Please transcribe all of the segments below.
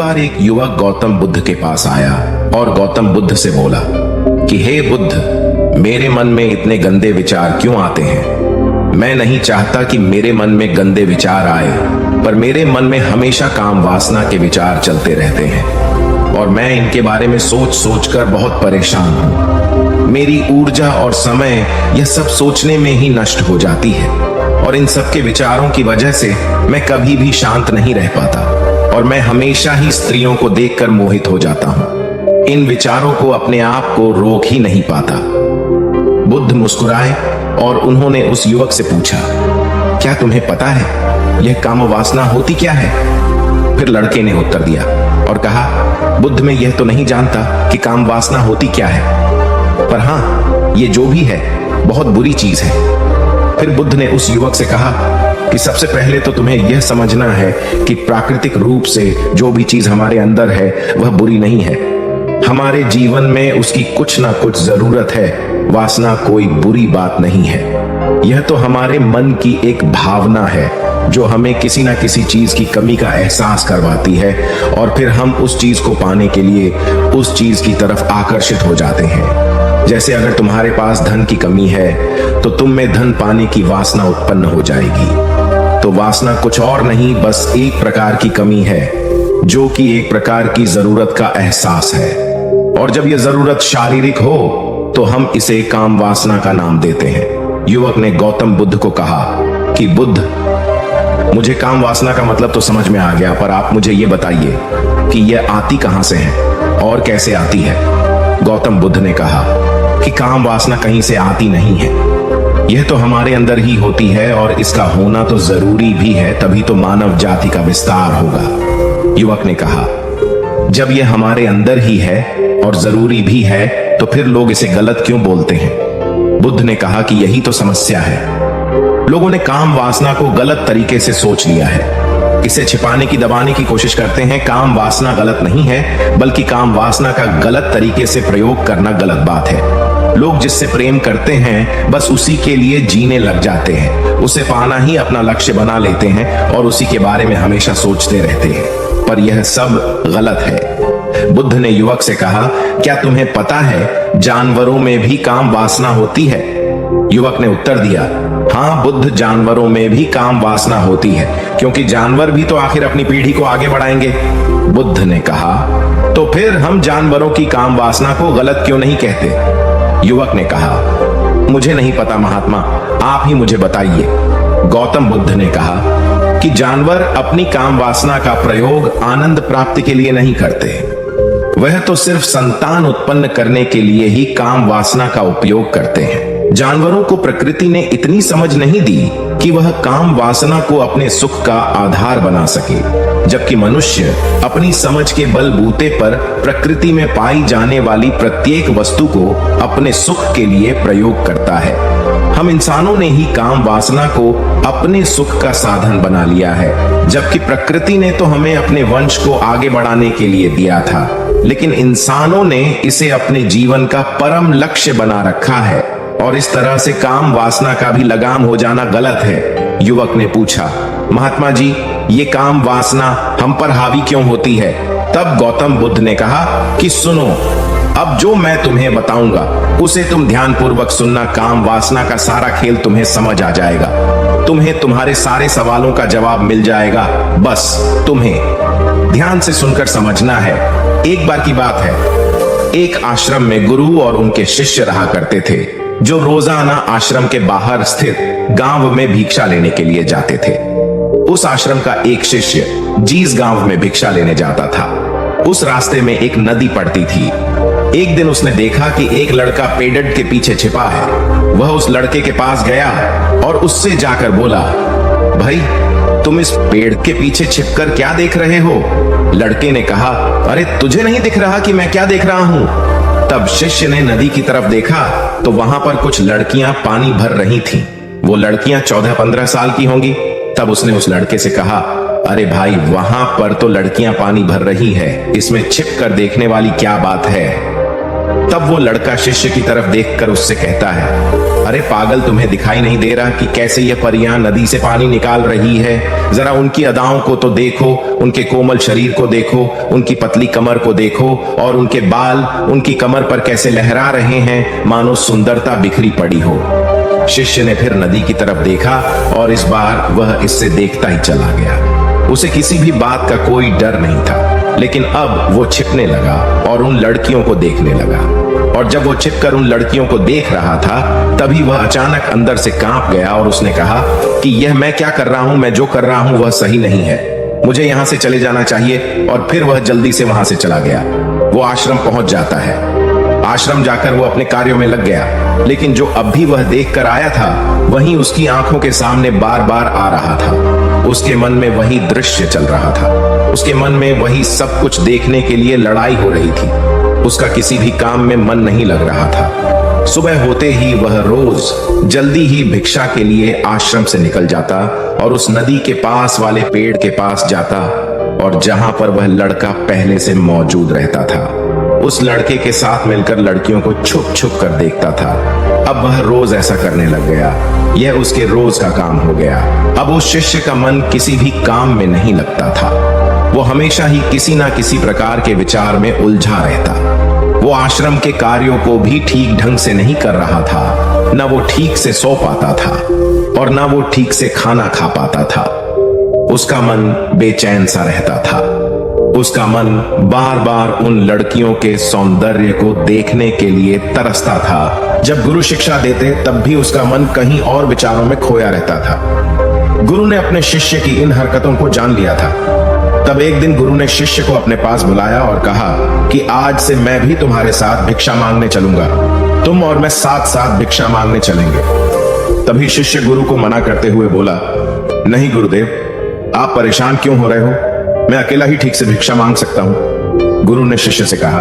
बार एक युवक गौतम बुद्ध के पास आया और गौतम बुद्ध से बोला कि हे बुद्ध, मेरे मन में इतने गंदे विचार क्यों आते हैं? मैं नहीं चाहता कि मेरे मन में गंदे विचार आए, पर मेरे मन में हमेशा काम वासना के विचार चलते रहते हैं और मैं इनके बारे में सोच सोच कर बहुत परेशान हूँ। मेरी ऊर्जा और समय यह सब सोचने में ही नष्ट हो जाती है और इन सब के विचारों की वजह से मैं कभी भी शांत नहीं रह पाता और मैं हमेशा ही स्त्रियों को देखकर मोहित हो जाता हूँ। इन विचारों को अपने आप को रोक ही नहीं पाता। बुद्ध मुस्कुराए और उन्होंने उस युवक से पूछा, क्या तुम्हें पता है यह काम वासना होती क्या है? फिर लड़के ने उत्तर दिया और कहा, बुद्ध, मैं यह तो नहीं जानता कि काम वासना होती क्या है, पर हाँ, ये जो भी है बहुत बुरी चीज है। फिर बुद्ध ने उस युवक से कहा कि सबसे पहले तो तुम्हें यह समझना है कि प्राकृतिक रूप से जो भी चीज हमारे अंदर है वह बुरी नहीं है। हमारे जीवन में उसकी कुछ ना कुछ जरूरत है। वासना कोई बुरी बात नहीं है। यह तो हमारे मन की एक भावना है जो हमें किसी ना किसी चीज की कमी का एहसास करवाती है और फिर हम उस चीज को पाने के लिए उस चीज की तरफ आकर्षित हो जाते हैं। जैसे अगर तुम्हारे पास धन की कमी है तो तुम में धन पाने की वासना उत्पन्न हो जाएगी। तो वासना कुछ और नहीं, बस एक प्रकार की कमी है जो कि एक प्रकार की जरूरत का एहसास है, और जब यह जरूरत शारीरिक हो तो हम इसे काम वासना का नाम देते हैं। युवक ने गौतम बुद्ध को कहा कि बुद्ध, मुझे काम वासना का मतलब तो समझ में आ गया, पर आप मुझे यह बताइए कि यह आती कहां से है और कैसे आती है? गौतम बुद्ध ने कहा कि काम वासना कहीं से आती नहीं है, यह तो हमारे अंदर ही होती है और इसका होना तो जरूरी भी है, तभी तो मानव जाति का विस्तार होगा। युवक ने कहा, जब यह हमारे अंदर ही है और जरूरी भी है तो फिर लोग इसे गलत क्यों बोलते हैं? बुद्ध ने कहा कि यही तो समस्या है। लोगों ने काम वासना को गलत तरीके से सोच लिया है। इसे छिपाने की, दबाने की कोशिश करते हैं। काम वासना गलत नहीं है, बल्कि काम वासना का गलत तरीके से प्रयोग करना गलत बात है। लोग जिससे प्रेम करते हैं बस उसी के लिए जीने लग जाते हैं, उसे पाना ही अपना लक्ष्य बना लेते हैं और उसी के बारे में हमेशा सोचते रहते हैं, पर यह सब गलत है। बुद्ध ने युवक से कहा, क्या तुम्हें पता है जानवरों में भी काम वासना होती है? युवक ने उत्तर दिया, हाँ बुद्ध, जानवरों में भी काम वासना होती है, क्योंकि जानवर भी तो आखिर अपनी पीढ़ी को आगे बढ़ाएंगे। बुद्ध ने कहा, तो फिर हम जानवरों की काम वासना को गलत क्यों नहीं कहते? युवक ने कहा, मुझे नहीं पता महात्मा, आप ही मुझे बताइए। गौतम बुद्ध ने कहा कि जानवर अपनी काम वासना का प्रयोग आनंद प्राप्ति के लिए नहीं करते, वह तो सिर्फ संतान उत्पन्न करने के लिए ही काम वासना का उपयोग करते हैं। जानवरों को प्रकृति ने इतनी समझ नहीं दी कि वह काम वासना को अपने सुख का आधार बना सके, जबकि मनुष्य अपनी समझ के बलबूते पर प्रकृति में पाई जाने वाली प्रत्येक वस्तु को अपने सुख के लिए प्रयोग करता है। हम इंसानों ने ही काम वासना को अपने सुख का साधन बना लिया है, जबकि प्रकृति ने तो हमें अपने वंश को आगे बढ़ाने के लिए दिया था, लेकिन इंसानों ने इसे अपने जीवन का परम लक्ष्य बना रखा है और इस तरह से काम वासना का भी लगाम हो जाना गलत है। युवक ने पूछा, महात्मा जी, ये काम वासना हम पर हावी क्यों होती है? तब गौतम बुद्ध ने कहा कि सुनो, अब जो मैं तुम्हें बताऊंगा उसे तुम ध्यानपूर्वक सुनना। काम वासना का सारा खेल तुम्हें समझ आ जाएगा, तुम्हें तुम्हारे सारे सवालों का जवाब मिल जाएगा। बस तुम्हें ध्यान से सुनकर समझना है। एक बार की बात है, एक आश्रम में गुरु और उनके शिष्य रहा करते थे, जो रोजाना आश्रम के बाहर स्थित गांव में भिक्षा लेने के लिए जाते थे। उस आश्रम का एक शिष्य जिस गांव में भिक्षा लेने जाता था, उस रास्ते में एक नदी पड़ती थी। एक दिन उसने देखा कि एक लड़का पेड़ के पीछे छिपा है। वह उस लड़के के पास गया और उससे जाकर बोला, भाई, तुम इस पेड़ के पीछे छिपकर क्या देख रहे हो? लड़के ने कहा, अरे तुझे नहीं दिख रहा कि मैं क्या देख रहा हूँ? तब शिष्य ने नदी की तरफ देखा तो वहां पर कुछ लड़कियां पानी भर रही थीं। वो लड़कियां 14-15 साल की होंगी। तब उसने उस लड़के से कहा, अरे भाई, वहां पर तो लड़कियां पानी भर रही है, इसमें छिप कर देखने वाली क्या बात है? तब वो लड़का शिष्य की तरफ देखकर उससे कहता है, अरे पागल, तुम्हें दिखाई नहीं दे रहा कि कैसे ये परियां नदी से पानी निकाल रही है? जरा उनकी अदाओं को तो देखो, उनके कोमल शरीर को देखो, उनकी पतली कमर को देखो, और उनके बाल उनकी कमर पर कैसे लहरा रहे हैं, मानो सुंदरता बिखरी पड़ी हो। शिष्य ने फिर नदी की तरफ देखा और इस बार वह इससे देखता ही चला गया। उसे किसी भी बात का कोई डर नहीं था, लेकिन अब वो छिपने लगा और उन लड़कियों को देखने लगा। और जब वो छिपकर उन लड़कियों को देख रहा था, तभी वह अचानक अंदर से कांप गया और उसने कहा कि यह मैं क्या कर रहा हूं, मैं जो कर रहा हूं वह सही नहीं है, मुझे यहां से चले जाना चाहिए। और फिर वह जल्दी से वहां से चला गया। वो आश्रम पहुंच जाता है। आश्रम जाकर वो अपने कार्यों में लग गया, लेकिन जो अब भी वह देख कर आया था, वही उसकी आंखों के सामने बार बार आ रहा था। उसके मन में वही दृश्य चल रहा था। उसके मन में वही सब कुछ देखने के लिए लड़ाई हो रही थी। उसका किसी भी काम में मन नहीं लग रहा था। सुबह होते ही वह रोज जल्दी ही भिक्षा के लिए आश्रम से निकल जाता और उस नदी के पास वाले पेड़ के पास जाता, और जहां पर वह लड़का पहले से मौजूद रहता था, उस लड़के के साथ मिलकर लड़कियों को छुप छुप कर देखता था। अब वह रोज ऐसा करने लग गया। यह उसके रोज का काम हो गया। अब उस शिष्य का मन किसी भी काम में नहीं लगता था। वो हमेशा ही किसी ना किसी प्रकार के विचार में उलझा रहता। वो आश्रम के कार्यों को भी ठीक ढंग से नहीं कर रहा था। न वो ठीक से सो पाता था और न वो ठीक से खाना खा पाता था। उसका मन बेचैन सा रहता था। उसका मन बार बार उन लड़कियों के सौंदर्य को देखने के लिए तरसता था। जब गुरु शिक्षा देते तब भी उसका मन कहीं और विचारों में खोया रहता था। गुरु ने अपने शिष्य की इन हरकतों को जान लिया था। तब एक दिन गुरु ने शिष्य को अपने पास बुलाया और कहा कि आज से मैं भी तुम्हारे साथ भिक्षा मांगने चलूंगा। तुम और मैं साथ साथ भिक्षा मांगने चलेंगे। तभी शिष्य गुरु को मना करते हुए बोला, नहीं गुरुदेव, आप परेशान क्यों हो रहे हो? मैं अकेला ही ठीक से भिक्षा मांग सकता हूं। गुरु ने शिष्य से कहा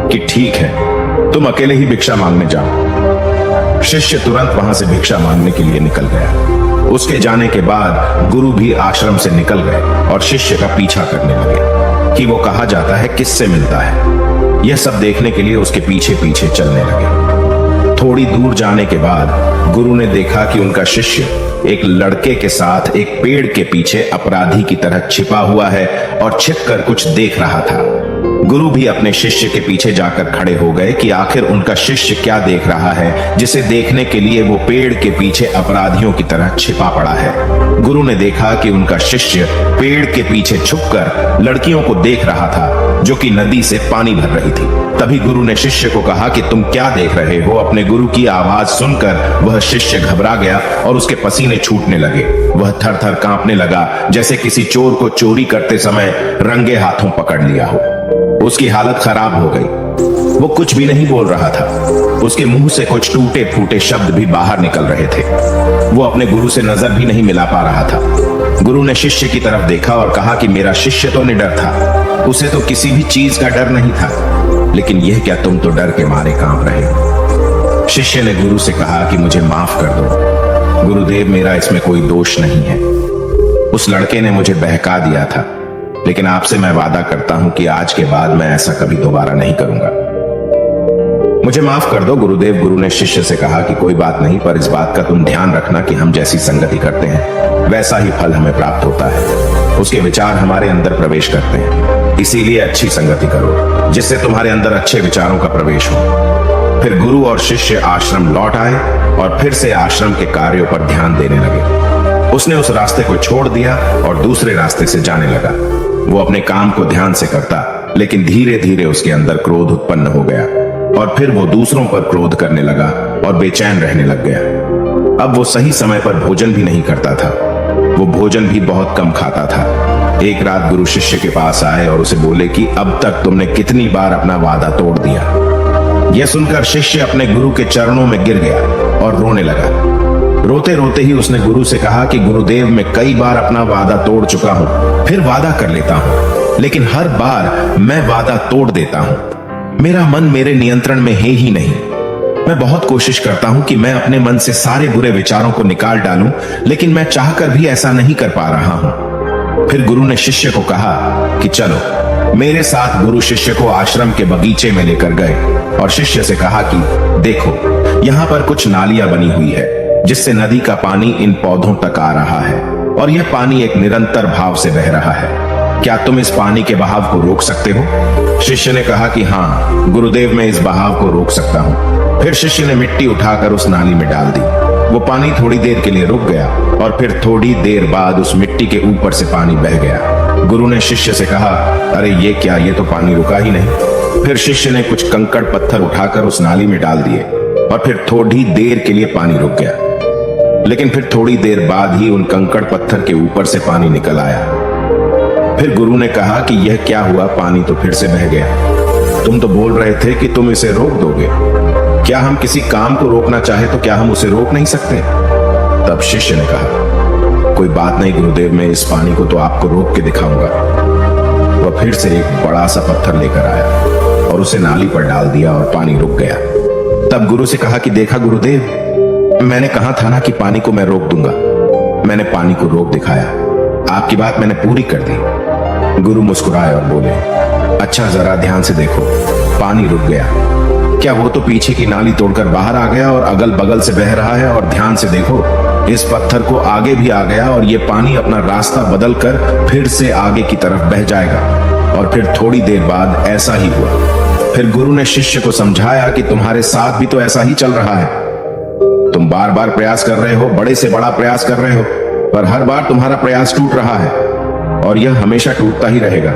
कि ठीक है, तुम अकेले ही भिक्षा मांगने जाओ। शिष्य तुरंत वहां से भिक्षा मांगने के लिए निकल गया। उसके जाने के बाद गुरु भी आश्रम से निकल गए और शिष्य का पीछा करने लगे कि वो कहा जाता है, किससे मिलता है। यह सब देखने के लिए उसके पीछे पीछे चलने लगे। थोड़ी दूर जाने के बाद गुरु ने देखा कि उनका शिष्य एक लड़के के साथ एक पेड़ के पीछे अपराधी की तरह छिपा हुआ है और छिपकर कुछ देख रहा था। गुरु भी अपने शिष्य के पीछे जाकर खड़े हो गए कि आखिर उनका शिष्य क्या देख रहा है, जिसे देखने के लिए वो पेड़ के पीछे अपराधियों की तरह छिपा पड़ा है। गुरु ने देखा कि उनका शिष्य पेड़ के पीछे छुपकर लड़कियों को देख रहा था, जो कि नदी से पानी भर रही थी। तभी गुरु ने शिष्य को कहा कि तुम क्या देख रहे हो? अपने गुरु की आवाज सुनकर वह शिष्य घबरा गया और उसके पसीने छूटने लगे। वह थर थर कांपने लगा, जैसे किसी चोर को चोरी करते समय रंगे हाथों पकड़ लिया हो। उसकी हालत खराब हो गई। वो कुछ भी नहीं बोल रहा था। उसके मुंह से कुछ टूटे फूटे शब्द भी बाहर निकल रहे थे। वो अपने गुरु से नजर भी नहीं मिला पा रहा था। गुरु ने शिष्य की तरफ देखा और कहा कि मेरा शिष्य तो निडर था, उसे तो किसी भी चीज का डर नहीं था, लेकिन यह क्या, तुम तो डर के मारे कांप रहे हो। शिष्य ने गुरु से कहा कि मुझे माफ कर दो गुरुदेव, मेरा इसमें कोई दोष नहीं है। उस लड़के ने मुझे बहका दिया था, लेकिन आपसे मैं वादा करता हूं कि आज के बाद मैं ऐसा कभी दोबारा नहीं करूंगा। मुझे माफ कर दो गुरुदेव। गुरु ने शिष्य से कहा कि कोई बात नहीं, पर इस बात का तुम ध्यान रखना कि हम जैसी संगति करते हैं वैसा ही फल हमें प्राप्त होता है। उसके विचार हमारे अंदर प्रवेश करते हैं, इसीलिए अच्छी संगति करो जिससे तुम्हारे अंदर अच्छे विचारों का प्रवेश हो। फिर गुरु और शिष्य आश्रम लौट आए और फिर से आश्रम के कार्यों पर ध्यान देने लगे। उसने उस रास्ते को छोड़ दिया और दूसरे रास्ते से जाने लगा। वो अपने काम को ध्यान से करता, लेकिन धीरे धीरे उसके अंदर क्रोध उत्पन्न हो गया और फिर वो दूसरों पर क्रोध करने लगा और बेचैन रहने लग गया। अब वो सही समय पर भोजन भी नहीं करता था। वो भोजन भी बहुत कम खाता था। एक रात गुरु शिष्य के पास आए और उसे बोले कि अब तक तुमने कितनी बार अपना वादा तोड़ दिया। यह सुनकर शिष्य अपने गुरु के चरणों में गिर गया और रोने लगा। रोते रोते ही उसने गुरु से कहा कि गुरुदेव, मैं कई बार अपना वादा तोड़ चुका हूं, फिर वादा कर लेता हूं, लेकिन हर बार मैं वादा तोड़ देता हूं। मेरा मन मेरे नियंत्रण में है ही नहीं। मैं बहुत कोशिश करता हूं कि मैं अपने मन से सारे बुरे विचारों को निकाल डालूं, लेकिन मैं चाहकर भी ऐसा नहीं कर पा रहा हूं। फिर गुरु ने शिष्य को कहा कि चलो मेरे साथ। गुरु शिष्य को आश्रम के बगीचे में लेकर गए और शिष्य से कहा कि देखो, यहाँ पर कुछ नालियां बनी हुई है जिससे नदी का पानी इन पौधों तक आ रहा है और यह पानी एक निरंतर भाव से बह रहा है। क्या तुम इस पानी के बहाव को रोक सकते हो? शिष्य ने कहा कि हाँ गुरुदेव, मैं इस बहाव को रोक सकता हूँ। फिर शिष्य ने मिट्टी उठाकर उस नाली में डाल दी। वो पानी थोड़ी देर के लिए रुक गया और फिर थोड़ी देर बाद उस मिट्टी के ऊपर से पानी बह गया। गुरु ने शिष्य से कहा, अरे ये क्या, ये तो पानी रुका ही नहीं। फिर शिष्य ने कुछ कंकड़ पत्थर उठाकर उस नाली में डाल दिए और फिर थोड़ी देर के लिए पानी रुक गया, लेकिन फिर थोड़ी देर बाद ही उन कंकड़ पत्थर के ऊपर से पानी निकल आया। फिर गुरु ने कहा कि यह क्या हुआ, पानी तो फिर से बह गया। तुम तो बोल रहे थे कि तुम इसे रोक दोगे। क्या हम किसी काम को रोकना चाहे तो क्या हम उसे रोक नहीं सकते? तब शिष्य ने कहा, कोई बात नहीं गुरुदेव, मैं इस पानी को तो आपको रोक के दिखाऊंगा। वह फिर से एक बड़ा सा पत्थर लेकर आया और उसे नाली पर डाल दिया और पानी रुक गया। तब गुरु से कहा कि देखा गुरुदेव, मैंने कहा था ना कि पानी को मैं रोक दूंगा। मैंने पानी को रोक दिखाया, आपकी बात मैंने पूरी कर दी। गुरु मुस्कुराए और बोले, अच्छा जरा ध्यान से देखो, पानी रुक गया। क्या वो तो पीछे की नाली तोड़कर बाहर आ गया और अगल बगल से बह रहा है, और ध्यान से देखो इस पत्थर को आगे भी आ गया और ये पानी अपना रास्ता बदल कर फिर से आगे की तरफ बह जाएगा। और फिर थोड़ी देर बाद ऐसा ही हुआ। फिर गुरु ने शिष्य को समझाया कि तुम्हारे साथ भी तो ऐसा ही चल रहा है। तुम बार बार प्रयास कर रहे हो, बड़े से बड़ा प्रयास कर रहे हो, पर हर बार तुम्हारा प्रयास टूट रहा है और यह हमेशा टूटता ही रहेगा।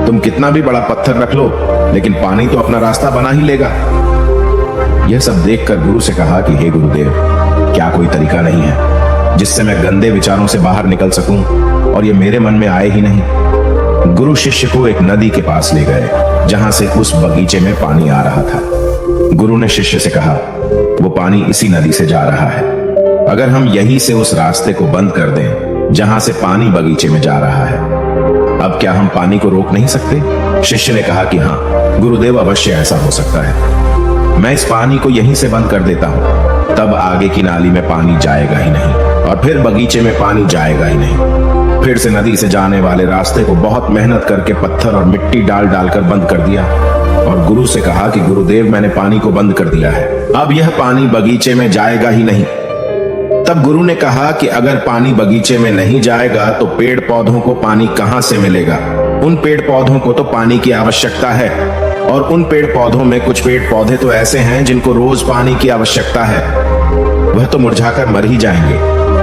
तुम कितना भी बड़ा पत्थर रख लो, लेकिन पानी तो अपना रास्ता बना ही लेगा। यह सब देखकर गुरु से कहा कि हे गुरुदेव, क्या कोई तरीका नहीं है जिससे मैं गंदे विचारों से बाहर निकल सकूं और ये मेरे मन में आए ही नहीं? गुरु शिष्य को एक नदी के पास ले गए जहां से उस बगीचे में पानी आ रहा था। गुरु ने शिष्य से कहा, वो पानी इसी नदी से जा रहा है। अगर हम यहीं से उस रास्ते को बंद कर दें जहां से पानी बगीचे में जा रहा है, अब क्या हम पानी को रोक नहीं सकते? शिष्य ने कहा कि हाँ गुरुदेव, अवश्य ऐसा हो सकता है। मैं इस पानी को यहीं से बंद कर देता हूं, तब आगे की नाली में पानी जाएगा ही नहीं और फिर बगीचे में पानी जाएगा ही नहीं। फिर से नदी से जाने वाले रास्ते को बहुत मेहनत करके पत्थर और मिट्टी डाल डालकर बंद कर दिया और गुरु से कहा कि गुरुदेव, मैंने पानी को बंद कर दिया है, अब यह पानी बगीचे में जाएगा ही नहीं। तब गुरु ने कहा कि अगर पानी बगीचे में नहीं जाएगा तो पेड़ पौधों को पानी कहां से मिलेगा? उन पेड़ पौधों को तो पानी की आवश्यकता है और उन पेड़ पौधों में कुछ पेड़ पौधे तो ऐसे हैं जिनको रोज पानी की आवश्यकता है। वह तो मुरझाकर मर ही जाएंगे,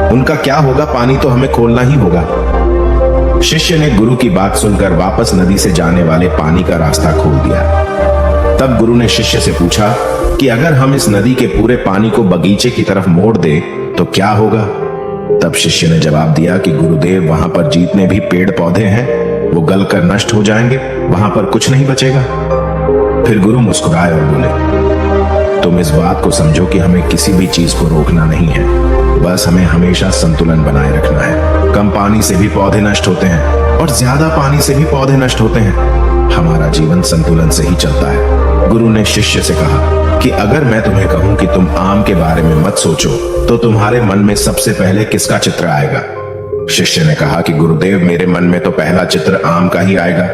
उनका क्या होगा? पानी तो हमें खोलना ही होगा। शिष्य ने गुरु की बात सुनकर वापस नदी से जाने वाले पानी का रास्ता खोल दिया। तब गुरु ने शिष्य से पूछा कि अगर हम इस नदी के पूरे पानी को बगीचे की तरफ मोड़ दे तो क्या होगा? तब शिष्य ने जवाब दिया कि गुरुदेव, वहां पर जितने भी पेड़ पौधे हैं वो गलकर नष्ट हो जाएंगे, वहां पर कुछ नहीं बचेगा। फिर गुरु मुस्कुराए और बोले, तुम इस बात को समझो कि हमें किसी भी चीज को रोकना नहीं है, बस हमें हमेशा संतुलन बनाए रखना है। कम पानी से भी पौधे नष्ट होते हैं और ज्यादा पानी से भी पौधे नष्ट होते हैं। हमारा जीवन संतुलन से ही चलता है। गुरु ने शिष्य से कहा कि अगर मैं तुम्हें कहूं कि तुम आम के बारे में मत सोचो तो तुम्हारे मन में सबसे पहले किसका चित्र आएगा? शिष्य ने कहा कि गुरुदेव, मेरे मन में तो पहला चित्र आम का ही आएगा।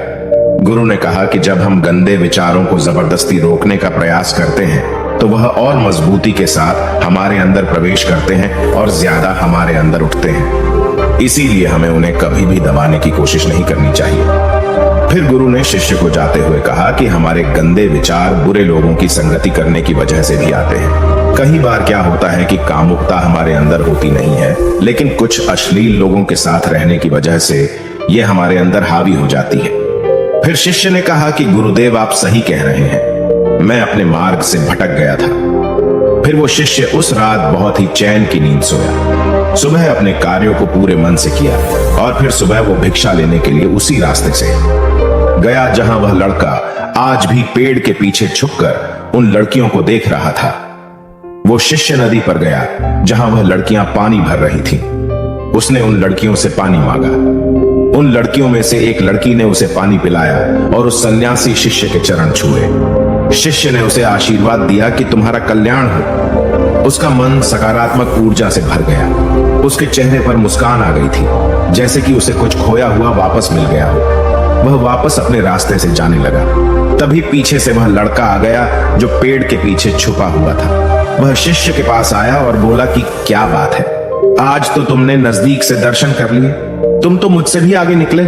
गुरु ने कहा कि जब हम गंदे विचारों को जबरदस्ती रोकने का प्रयास करते हैं तो वह और मजबूती के साथ हमारे अंदर प्रवेश करते हैं और ज्यादा हमारे अंदर उठते हैं। इसीलिए हमें उन्हें कभी भी दबाने की कोशिश नहीं करनी चाहिए। फिर गुरु ने शिष्य को जाते हुए कहा कि हमारे गंदे विचार बुरे लोगों की संगति करने की वजह से भी आते हैं। कई बार क्या होता है कि कामुकता हमारे अंदर होती नहीं है, लेकिन कुछ अश्लील लोगों के साथ रहने की वजह से यह हमारे अंदर हावी हो जाती है। फिर शिष्य ने कहा कि गुरुदेव, आप सही कह रहे हैं, मैं अपने मार्ग से भटक गया था। फिर वो शिष्य उस रात बहुत ही चैन की नींद सोया। सुबह अपने कार्यों को पूरे मन से किया और फिर सुबह वो भिक्षा लेने के लिए उसी रास्ते से गया जहां वह लड़का आज भी पेड़ के पीछे छुपकर उन लड़कियों को देख रहा था। वो शिष्य नदी पर गया जहां वह लड़कियां पानी भर रही थीं। उसने उन लड़कियों से पानी मांगा। उन लड़कियों में से एक लड़की ने उसे पानी पिलाया और उस सन्यासी शिष्य के चरण छुए। शिष्य ने उसे आशीर्वाद दिया कि तुम्हारा कल्याण हो। उसका मन सकारात्मक ऊर्जा से भर गया। उसके चेहरे पर मुस्कान आ गई थी, जैसे कि उसे कुछ खोया हुआ वापस मिल गया हो। वह वापस अपने रास्ते से जाने लगा। तभी पीछे से वह लड़का आ गया जो पेड़ के पीछे छुपा हुआ था। वह शिष्य के पास आया और बोला कि क्या बात है, आज तो तुमने नजदीक से दर्शन कर लिए, तुम तो मुझसे भी आगे निकले।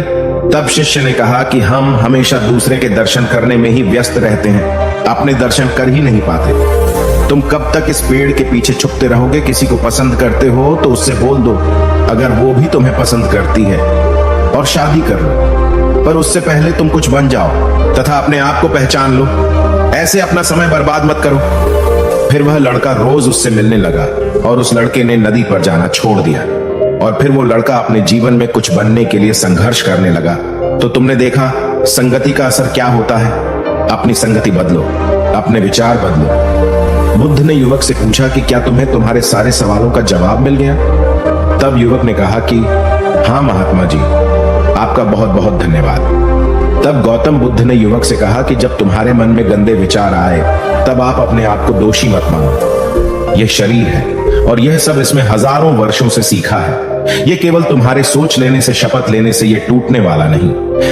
तब शिष्य ने कहा कि हम हमेशा दूसरे के दर्शन करने में ही व्यस्त रहते हैं, अपने दर्शन कर ही नहीं पाते। तुम कब तक इस पेड़ के पीछे छुपते रहोगे? किसी को पसंद करते हो तो उससे बोल दो, अगर वो भी तुम्हें पसंद करती है, और शादी कर लो। पर उससे पहले तुम कुछ बन जाओ तथा अपने आप को पहचान लो। ऐसे अपना समय बर्बाद मत करो। फिर वह लड़का रोज उससे मिलने लगा और उस लड़के ने नदी पर जाना छोड़ दिया। और फिर वो लड़का अपने जीवन में कुछ बनने के लिए संघर्ष करने लगा। तो तुमने देखा संगति का असर क्या होता है। अपनी संगति बदलो, अपने विचार बदलो। बुद्ध ने युवक से पूछा कि क्या तुम्हें तुम्हारे सारे सवालों का जवाब मिल गया? तब युवक ने कहा कि हाँ महात्मा जी, आपका बहुत बहुत धन्यवाद। तब गौतम बुद्ध ने युवक से कहा कि जब तुम्हारे मन में गंदे विचार आए तब आप अपने आप को दोषी मत मानो। यह शरीर है और यह सब इसमें हजारों वर्षों से सीखा है। यह केवल तुम्हारे सोच लेने से, शपथ लेने से यह टूटने वाला नहीं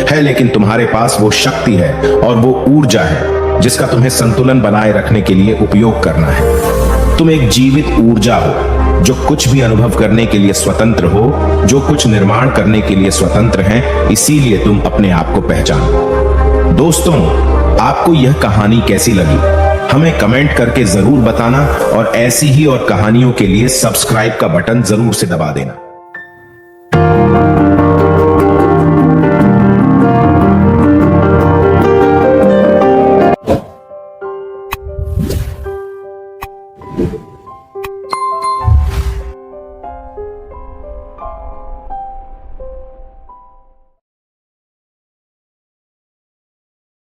है, लेकिन तुम्हारे पास वो शक्ति है और वो ऊर्जा है जिसका तुम्हें संतुलन बनाए रखने के लिए उपयोग करना है। तुम एक जीवित ऊर्जा हो जो कुछ भी अनुभव करने के लिए स्वतंत्र हो, जो कुछ निर्माण करने के लिए स्वतंत्र है। इसीलिए तुम अपने आप को पहचानो। दोस्तों, आपको यह कहानी कैसी लगी हमें कमेंट करके जरूर बताना और ऐसी ही और कहानियों के लिए सब्सक्राइब का बटन जरूर से दबा देना।